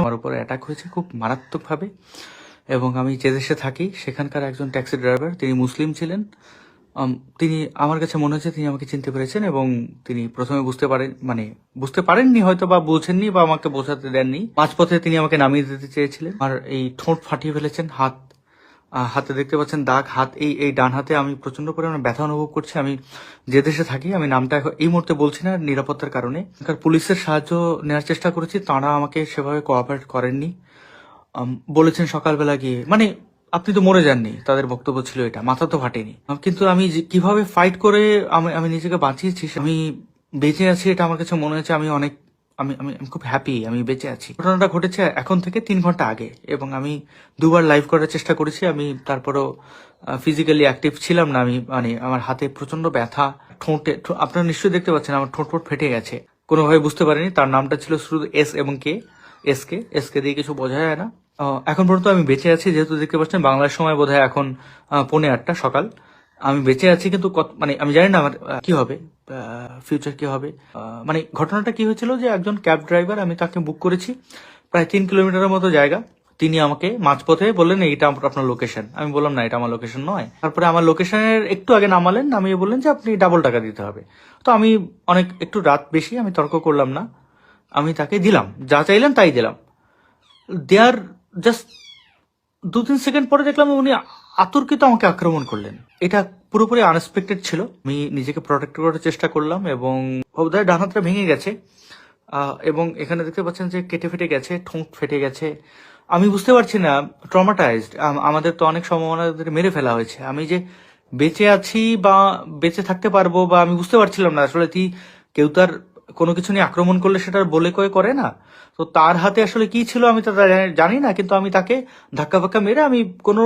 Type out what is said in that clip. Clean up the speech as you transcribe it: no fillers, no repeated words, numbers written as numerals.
আমার উপর অ্যাটাক হয়েছে খুব মারাত্মকভাবে। এবং আমি যে দেশে থাকি সেখানকার একজন ট্যাক্সি ড্রাইভার, তিনি মুসলিম ছিলেন। তিনি, আমার কাছে মনে হচ্ছে তিনি আমাকে চিনতে পেরেছেন এবং তিনি প্রথমে বুঝতে পারেননি, হয়তো বা বুঝেননি বা আমাকে বোঝাতে দেননি। মাঝপথে তিনি আমাকে নামিয়ে দিতে চেয়েছিলেন। আর এই ঠোঁট ফাটিয়ে ফেলেছেন, হাতে দেখতে পাচ্ছেন দাগ, এই ডান হাতে আমি প্রচন্ড পরিমাণে ব্যথা অনুভব করছি। আমি যে দেশে থাকি, আমি নামটা এখন এই মুহূর্তে বলছি না নিরাপত্তার কারণে। পুলিশের সাহায্য নেওয়ার চেষ্টা করেছি, তাঁরা আমাকে সেভাবে কোঅপারেট করেননি। বলেছেন সকালবেলা গিয়ে, মানে আপনি তো মরে যাননি, তাদের বক্তব্য ছিল এটা, মাথা তো ফাটেনি। কিন্তু আমি কিভাবে ফাইট করে আমি নিজেকে বাঁচিয়েছি, আমি বেঁচে আছি, এটা আমার কাছে মনে হচ্ছে আমি অনেক আমি আমি আমি খুব হ্যাপি আমি বেঁচে আছি। ঘটনাটা ঘটেছে এখন থেকে 3 ঘন্টা আগে এবং আমি দুবার লাইভ করার চেষ্টা করেছি। আমি তারপরও ফিজিক্যালি অ্যাক্টিভ ছিলাম না। আমি আমার হাতে প্রচন্ড ব্যথা, আপনারা নিশ্চয়ই দেখতে পাচ্ছেন আমার ঠোঁট ফেটে গেছে। কোনোভাবে বুঝতে পারিনি। তার নামটা ছিল শুধু এস এবং কে। এসকে দিয়ে কিছু বোঝা যায় না। এখন পর্যন্ত আমি বেঁচে আছি, যেহেতু দেখতে পাচ্ছেন বাংলার সময় বোধহয় এখন 8:45 সকাল। আমি বেঁচে আছি, কিন্তু আমি জানি না আমার কি হবে, ফিউচার কি হবে। ঘটনাটা কি হয়েছিল যে একজন ক্যাব ড্রাইভার, আমি তাকে বুক করেছি প্রায় 3 কিলোমিটারের মতো জায়গা। তিনি আমাকে মাঝপথে বললেন এইটা আপনার লোকেশন। আমি বললাম না, এটা আমার লোকেশন নয়। তারপরে আমার লোকেশনের একটু আগে নামালেন, নামিয়ে বললেন যে আপনি ডাবল টাকা দিতে হবে। তো আমি একটু রাত বেশি, আমি তর্ক করলাম না, আমি তাকে দিলাম, যা চাইলেন তাই দিলাম। দেয়ার জাস্ট 2-3 সেকেন্ড পরে দেখলাম উনি আতর্কিত আমাকে আক্রমণ করলেন। এটা পুরোপুরি আনএক্সপেক্টেড ছিল। আমি নিজেকে প্রোটেক্ট করার চেষ্টা করলাম এবং বোধহয় ডান হাতটা ভেঙে গেছে এবং এখানে দেখতে পাচ্ছেন যে কেটে ফেটে গেছে, ঠোঁট ফেটে গেছে। আমি বুঝতে পারছি না, ট্রমাটাইজড। আমাদের তো অনেক সম্ভাবনা মেরে ফেলা হয়েছে। আমি যে বেঁচে আছি বা বেঁচে থাকতে পারবো বা আমি বুঝতে পারছিলাম না আসলে কেউ তার কোনো কিছু নিয়ে আক্রমণ করলে সেটা বলে কয়ে করে না। তো তার হাতে আসলে কি ছিল আমি তো জানি না, কিন্তু আমি তাকে ধাক্কা ফাক্কা মেরে আমি কোনো